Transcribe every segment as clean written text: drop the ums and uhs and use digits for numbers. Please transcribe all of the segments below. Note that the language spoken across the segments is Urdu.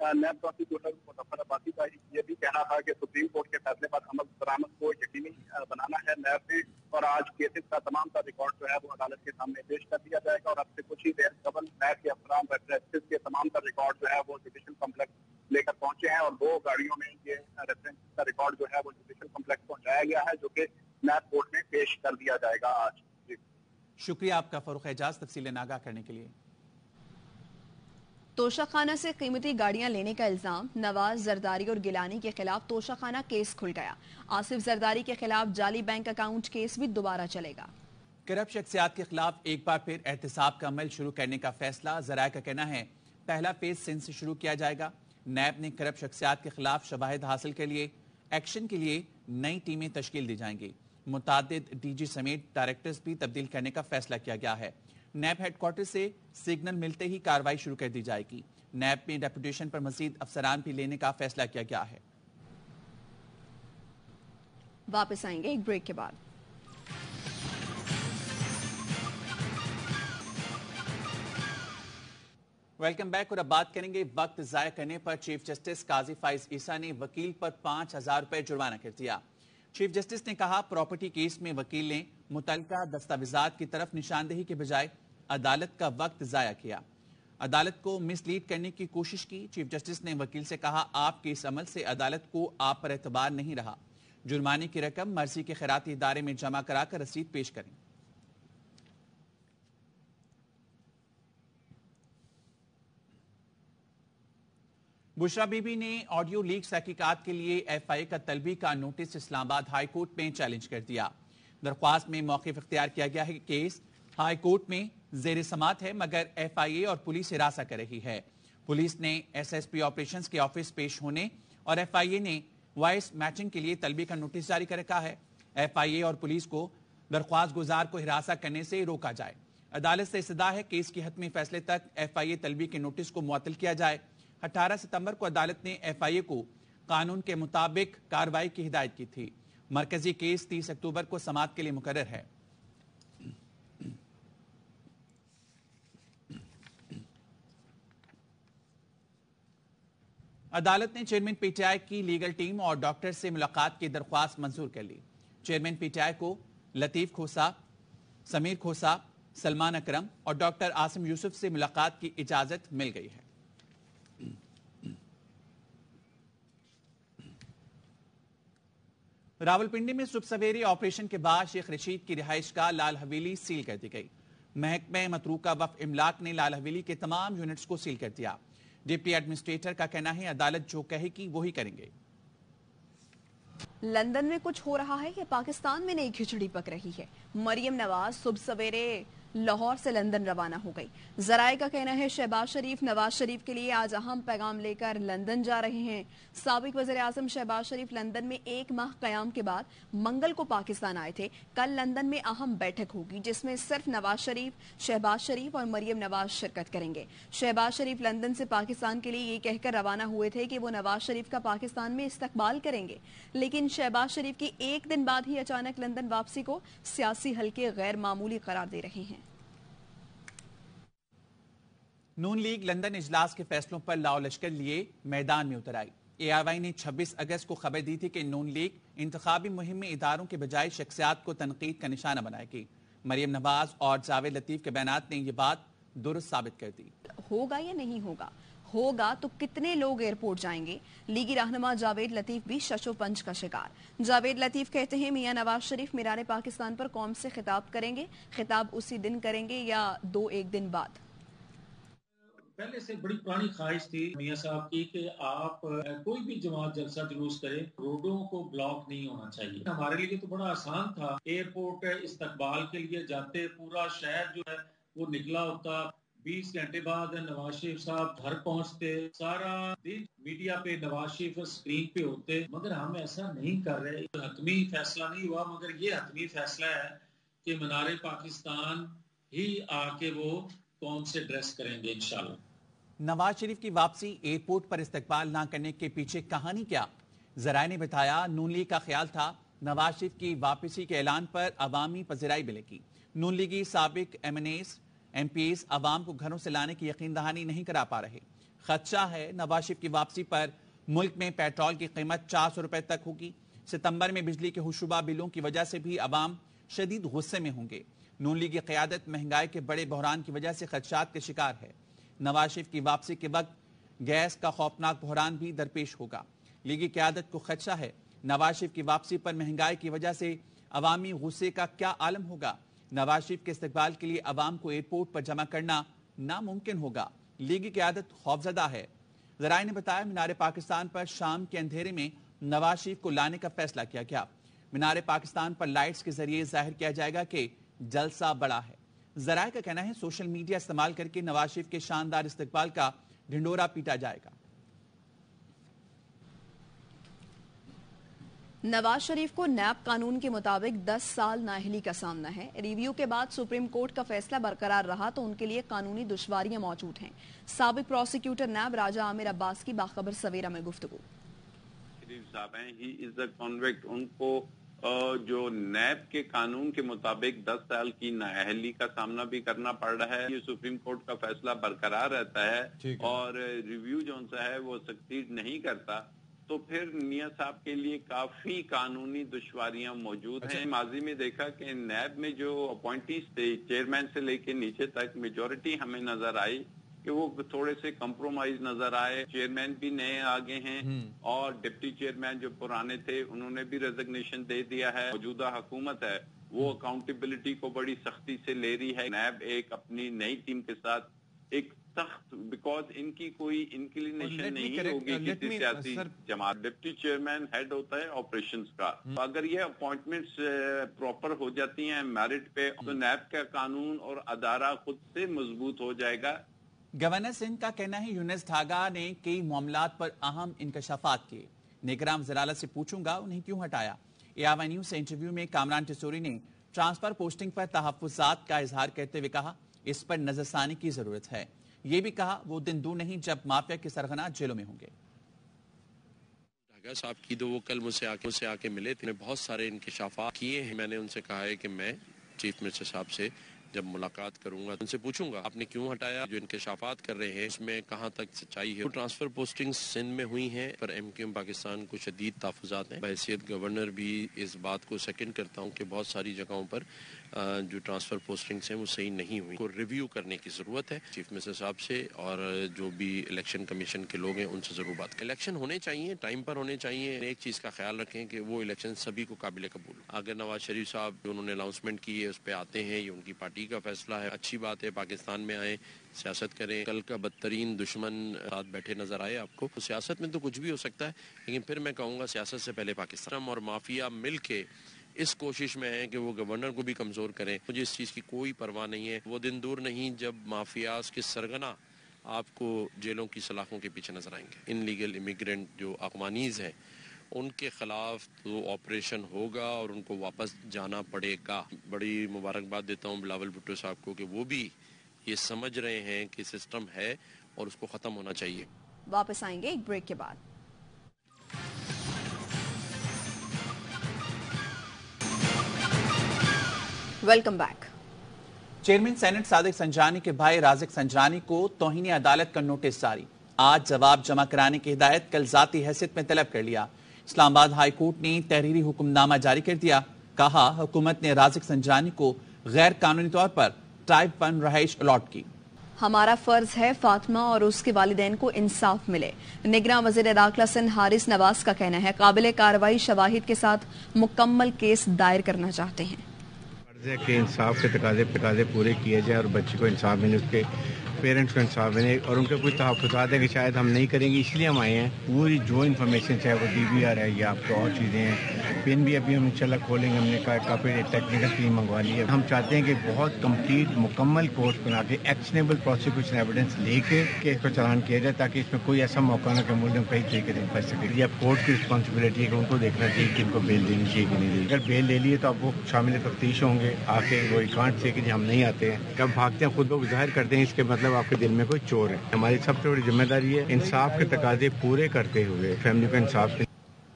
نیب پروسیکیوٹر مظفر عباسی کا یہ بھی کہنا تھا کہ سپریم کورٹ کے فیصلے پر عمل درآمد کو یقینی بنانا ہے نیب نے، اور آج کیسز کا تمام تر ریکارڈ جو ہے وہ عدالت کے سامنے پیش کر دیا جائے گا، اور اب سے کچھ ہی دیر قبل نیب کے افسران ریفرنسز کے تمام تر ریکارڈ جو ہے وہ جوڈیشل کمپلیکس لے کر پہنچے ہیں، اور 2 گاڑیوں میں یہ ریفرنسز کا ریکارڈ جو ہے وہ جوڈیشل کمپلیکس پہنچایا گیا ہے، جو کہ نیب کورٹ میں پیش کر دیا جائے گا آج۔ شکریہ آپ کا فاروق اعجاز تفصیلیں آگاہ کرنے کے لیے۔ توشہ خانہ سے قیمتی گاڑیاں لینے کا الزام، نواز، زرداری اور گیلانی کے خلاف توشہ خانہ کیس کھل گیا۔ آصف زرداری کے خلاف جعلی بینک اکاؤنٹ کیس بھی دوبارہ چلے گا۔ کرپٹ شخصیات کے خلاف ایک بار پھر احتساب کا عمل شروع کرنے کا فیصلہ، ذرائع کا کہنا ہے پہلا فیز سندھ سے شروع کیا جائے گا۔ نیب نے کرپٹ شخصیات کے خلاف شواہد حاصل کے لیے ایکشن کے لیے نئی ٹیمیں تشکیل دی جائیں گی۔ متعدد ڈی جی سمیت ڈائریکٹرز بھی تبدیل کرنے کا فیصلہ کیا گیا ہے۔ نیب ہیڈ کوارٹر سے سگنل ملتے ہی کارروائی شروع کر دی جائے گی۔ نیب میں ڈیپوٹیشن پر مزید افسران بھی لینے کا فیصلہ کیا گیا ہے۔ واپس آئیں گے ایک بریک کے بعد۔ ویلکم بیک، اور اب بات کریں گے وقت ضائع کرنے پر۔ چیف جسٹس قاضی فائز عیسیٰ نے وکیل پر 5,000 روپے جرمانہ کر دیا۔ چیف جسٹس نے کہا پراپرٹی کیس میں وکیل نے متعلقہ دستاویزات کی طرف نشاندہی کے بجائے عدالت کا وقت ضائع کیا، عدالت کو مس لیڈ کرنے کی کوشش کی۔ چیف جسٹس نے وکیل سے کہا آپ کے اس عمل سے عدالت کو آپ پر اعتبار نہیں رہا، جرمانے کی رقم مرضی کے خیراتی ادارے میں جمع کرا کر رسید پیش کریں۔ بشرا بی بی نے آڈیو لیکس تحقیقات کے لیے ایف آئی اے کا طلبی کا نوٹس اسلام آباد ہائی کورٹ میں چیلنج کر دیا۔ درخواست میں موقف اختیار کیا گیا ہے کہ کیس ہائی کورٹ میں زیر سماعت ہے، مگر ایف آئی اے اور پولیس ہراساں کر رہی ہے۔ پولیس نے ایس ایس پی آپریشنز کے آفس پیش ہونے اور ایف آئی اے نے وائس میچنگ کے لیے طلبی کا نوٹس جاری کر رکھا ہے۔ ایف آئی اے اور پولیس کو درخواست گزار کو ہراساں کرنے سے روکا جائے۔ عدالت سے استدعا ہے کیس کی حتمی فیصلے تک ایف آئی اے طلبی کے نوٹس کو معطل کیا جائے۔ 18 ستمبر کو عدالت نے ایف آئی اے کو قانون کے مطابق کارروائی کی ہدایت کی تھی۔ مرکزی کیس 30 اکتوبر کو سماعت کے لیے مقرر ہے۔ عدالت نے چیئرمین پی ٹی آئی کی لیگل ٹیم اور ڈاکٹر سے ملاقات کی درخواست منظور کر لی۔ چیئرمین پی ٹی آئی کو لطیف کھوسا، سمیر کھوسا، سلمان اکرم اور ڈاکٹر عاصم یوسف سے ملاقات کی اجازت مل گئی ہے۔ راولپنڈی میں صبح سویرے آپریشن کے بعد شیخ رشید کی رہائش گاہ لال حویلی سیل کر دی گئی۔ محکمہ متروکہ وقف املاک نے لال حویلی کے تمام یونٹس کو سیل کر دیا۔ ڈپٹی ایڈمنسٹریٹر کا کہنا ہے عدالت جو کہے گی وہی کریں گے۔ لندن میں کچھ ہو رہا ہے کہ پاکستان میں نئی کھچڑی پک رہی ہے۔ مریم نواز صبح سویرے لاہور سے لندن روانہ ہو گئی۔ ذرائع کا کہنا ہے شہباز شریف نواز شریف کے لیے آج اہم پیغام لے کر لندن جا رہے ہیں۔ سابق وزیر اعظم شہباز شریف لندن میں 1 ماہ قیام کے بعد منگل کو پاکستان آئے تھے۔ کل لندن میں اہم بیٹھک ہوگی جس میں صرف نواز شریف، شہباز شریف اور مریم نواز شرکت کریں گے۔ شہباز شریف لندن سے پاکستان کے لیے یہ کہہ کر روانہ ہوئے تھے کہ وہ نواز شریف کا پاکستان میں استقبال کریں گے، لیکن شہباز شریف کی 1 دن بعد ہی اچانک لندن واپسی کو سیاسی حلقے غیر معمولی قرار دے رہے ہیں۔ نون لیگ لندن اجلاس کے فیصلوں پر لاؤ لشکر لیے میدان میں اتر آئی۔ اے آئی وائی نے 26 اگست کو خبر دی تھی کہ نون لیگ انتخابی مہم میں اداروں کے بجائے شخصیات کو تنقید کا نشانہ بنائے گی۔ مریم نواز اور جاوید لطیف کے بیانات نے یہ بات درست ثابت کر دی۔ ہوگا یا نہیں ہوگا تو کتنے لوگ ایئرپورٹ جائیں گے؟ لیگی رہنما جاوید لطیف بھی شش و پنج کا شکار۔ جاوید لطیف کہتے ہیں میاں نواز شریف میران پاکستان پر قوم سے خطاب کریں گے، خطاب اسی دن کریں گے یا 2-1 دن بعد؟ پہلے سے بڑی پرانی خواہش تھی میاں صاحب کی کہ آپ کوئی بھی جماعت جلسہ جلوس کرے، روڈوں کو بلاک نہیں ہونا چاہیے۔ ہمارے لیے تو بڑا آسان تھا، ایئرپورٹ استقبال کے لیے جاتے، پورا شہر جو ہے وہ نکلا ہوتا، 20 گھنٹے بعد نواز شریف صاحب گھر پہنچتے، سارا دن میڈیا پہ نواز شریف اسکرین پہ ہوتے، مگر ہم ایسا نہیں کر رہے۔ حتمی فیصلہ نہیں ہوا، مگر یہ حتمی فیصلہ ہے کہ منارے پاکستان ہی آ کے وہ قوم سے ڈریس کریں گے انشاءاللہ۔ نواز شریف کی واپسی ایئرپورٹ پر استقبال نہ کرنے کے پیچھے کہانی کیا؟ ذرائع نے بتایا نون لیگ کا خیال تھا نواز شریف کی واپسی کے اعلان پر عوامی پذیرائی ملے گی۔ نون لیگی سابق MNAs, MPAs عوام کو گھروں سے لانے کی یقین دہانی نہیں کرا پا رہے۔ خدشہ ہے نواز شریف کی واپسی پر ملک میں پیٹرول کی قیمت 400 روپے تک ہوگی۔ ستمبر میں بجلی کے ہوشربا بلوں کی وجہ سے بھی عوام شدید غصے میں ہوں گے۔ نون لیگ کی قیادت مہنگائی کے بڑے بحران کی وجہ سے خدشات کے شکار ہے۔ نواز شریف کی واپسی کے وقت گیس کا خوفناک بحران بھی درپیش ہوگا۔ لیگی قیادت کو خدشہ ہے نواز شریف کی واپسی پر مہنگائی کی وجہ سے عوامی غصے کا کیا عالم ہوگا۔ نواز شریف کے استقبال کے لیے عوام کو ایئرپورٹ پر جمع کرنا ناممکن ہوگا۔ لیگی قیادت خوفزدہ ہے۔ ذرائع نے بتایا مینار پاکستان پر شام کے اندھیرے میں نواز شریف کو لانے کا فیصلہ کیا گیا۔ مینار پاکستان پر لائٹس کے ذریعے ظاہر کیا جائے گا کہ جلسہ بڑا ہے۔ ذرائع کا کہنا ہے سوشل میڈیا استعمال کر کے نواز شریف کے شاندار استقبال کا ڈھنڈورا پیٹا جائے گا۔ نواز شریف کو نیب قانون کے مطابق 10 سال نااہلی کا سامنا ہے۔ ریویو کے بعد سپریم کورٹ کا فیصلہ برقرار رہا تو ان کے لیے قانونی دشواریاں موجود ہیں۔ سابق پروسیکیوٹر نیب راجہ عامر عباس کی باخبر سویرا میں گفتگو۔ شریف صاحب ہیں ہی از اے کنوکٹ، ان کو جو نیب کے قانون کے مطابق 10 سال کی نااہلی کا سامنا بھی کرنا پڑ رہا ہے۔ یہ سپریم کورٹ کا فیصلہ برقرار رہتا ہے اور ریویو جو ہے وہ سکسیڈ نہیں کرتا تو پھر میاں صاحب کے لیے کافی قانونی دشواریاں موجود ہیں۔ ماضی میں دیکھا کہ نیب میں جو اپوائنٹیز تھے چیئرمین سے لے کے نیچے تک میجورٹی ہمیں نظر آئی کہ وہ تھوڑے سے کمپرومائز نظر آئے۔ چیئرمین بھی نئے آگے ہیں اور ڈپٹی چیئرمین جو پرانے تھے انہوں نے بھی ریزگنیشن دے دیا ہے۔ موجودہ حکومت ہے وہ اکاؤنٹیبلٹی کو بڑی سختی سے لے رہی ہے۔ نیب ایک اپنی نئی ٹیم کے ساتھ ایک سخت بیکاز ان کی کوئی انکلینیشن نہیں ہوگی کسی سیاسی جماعت۔ ڈپٹی چیئرمین ہیڈ ہوتا ہے آپریشنز کا، اگر یہ اپوائنٹمنٹس پراپر ہو جاتی ہیں میرٹ پہ تو نیب کا قانون اور ادارہ خود سے مضبوط ہو جائے گا۔ گورنر سندھ کا کہنا ہے یونس ڈھاگا نے کئی معاملات پر اہم انکشافات کیے۔ نگراں وزارت سے پوچھوں گا انہیں کیوں ہٹایا۔ ARY نیوز سے انٹرویو میں کامران ٹسوری نے ٹرانسفر پوسٹنگ پر تحفظات کا اظہار کرتے ہوئے کہا اس پر نظر ثانی کی ضرورت ہے۔ یہ بھی کہا وہ دن دور نہیں جب مافیا کے سرغنہ جیلوں میں ہوں گے۔ ڈھاگا صاحب کی تو وہ کل مجھ سے آ کے ملے تھے، بہت سارے انکشافات کیے ہیں۔ میں نے ان سے کہا ہے کہ میں چیف منسٹر صاحب سے جب ملاقات کروں گا ان سے پوچھوں گا آپ نے کیوں ہٹایا، جو انکشافات کر رہے ہیں اس میں کہاں تک سچائی ہے۔ ٹرانسفر پوسٹنگ سندھ میں ہوئی ہیں پر MQM پاکستان کو شدید تحفظات ہیں۔ بحیثیت گورنر بھی اس بات کو سیکنڈ کرتا ہوں کہ بہت ساری جگہوں پر جو ٹرانسفر پوسٹنگز ہیں وہ صحیح نہیں ہوئی، کو ریویو کرنے کی ضرورت ہے چیف منسٹر صاحب سے اور جو بھی الیکشن کمیشن کے لوگ ہیں ان سے ضرور بات کریں۔ الیکشن ہونے چاہیے، ٹائم پر ہونے چاہیے۔ ایک چیز کا خیال رکھیں کہ وہ الیکشن سبھی کو قابل قبول۔ اگر نواز شریف صاحب جو انہوں نے اناؤنسمنٹ کی ہے اس پہ آتے ہیں، یہ ان کی پارٹی کا فیصلہ ہے، اچھی بات ہے، پاکستان میں آئیں، سیاست کریں۔ کل کا بدترین دشمن ساتھ بیٹھے نظر آئے آپ کو، سیاست میں تو کچھ بھی ہو سکتا ہے لیکن پھر میں کہوں گا سیاست سے پہلے پاکستان اور مافیا مل کے اس کوشش میں ہے کہ وہ گورنر کو بھی کمزور کریں۔ مجھے اس چیز کی کوئی پرواہ نہیں ہے، وہ دن دور نہیں جب مافیاز کے سرغنہ آپ کو جیلوں کی سلاخوں کے پیچھے نظر آئیں گے۔ ان لیگل امیگرینٹ جو افغانیز ہیں ان کے خلاف تو آپریشن ہوگا اور ان کو واپس جانا پڑے گا۔ بڑی مبارکباد دیتا ہوں بلاول بھٹو صاحب کو کہ وہ بھی یہ سمجھ رہے ہیں کہ سسٹم ہے اور اس کو ختم ہونا چاہیے۔ واپس آئیں گے ایک بریک کے بعد۔ Welcome back. چیئرمین سینٹ صادق سنجانی کے بھائی رازق سنجانی کو توہین عدالت کا نوٹس جاری، آج جواب جمع کرانے کی ہدایت کل ذاتی حیثیت میں طلب کر لیا۔ اسلام آباد ہائی کورٹ نے تحریری حکم نامہ جاری کر دیا، کہا حکومت نے رازق سنجانی کو غیر قانونی طور پر ٹائپ 1 رہائش الاٹ کی۔ ہمارا فرض ہے فاطمہ اور اس کے والدین کو انصاف ملے، نگراں وزیر داخلہ سندھ حارث نواز کا کہنا ہے۔ قابل کارروائی شواہد کے ساتھ مکمل کیس دائر کرنا چاہتے ہیں۔ فرض ہے کہ انصاف کے تقاضے پورے کیے جائیں اور بچے کو انصاف ملے، اس کے پیرنٹس کو انصاف ملے، اور ان کے کوئی تحفظات ہیں کہ شاید ہم نہیں کریں گے، اس لیے ہم آئے ہیں۔ پوری جو انفارمیشن چاہے وہ DVR ہے یا آپ کو اور چیزیں ہیں، پن بھی ابھی ہم انشاءاللہ کھولیں گے، ہم نے کافی ٹیکنیکل ٹیم منگوا لی ہے۔ ہم چاہتے ہیں کہ بہت کمپلیٹ مکمل کورس بنا کے ایکشنیبل پروسیکیوشن ایویڈنس لے کے کیس کو چلان کیا جائے تاکہ اس میں کوئی ایسا موقع نہ کہ ملزم کئی طریقے سے بچ سکے۔ یہ اب کورٹ کی رسپانسبلٹی ہے کہ ان کو دیکھنا چاہیے کہ ان کو بیل دینی چاہیے کہ نہیں دینی۔ اگر بیل لے لیے تو اب وہ شامل تفتیش ہوں گے، آ کے وہ کانٹ سے کہ ہم نہیں آتے ہیں، کب بھاگتے ہیں خود کو ظاہر کرتے ہیں، اس کے مطلب آپ کے دل میں کوئی چور ہے۔ ہماری سب سے بڑی ذمہ داری ہے انصاف کے تقاضے پورے کرتے ہوئے فیملی کو انصاف۔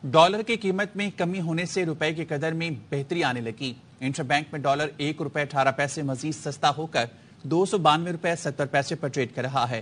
ڈالر کی قیمت میں کمی ہونے سے روپے کی قدر میں بہتری آنے لگی۔ انٹر بینک میں ڈالر 1 روپے 18 پیسے مزید سستا ہو کر 292 روپے 70 پیسے پر ٹریڈ کر رہا ہے۔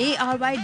ARY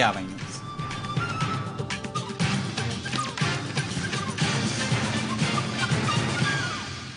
ARY News।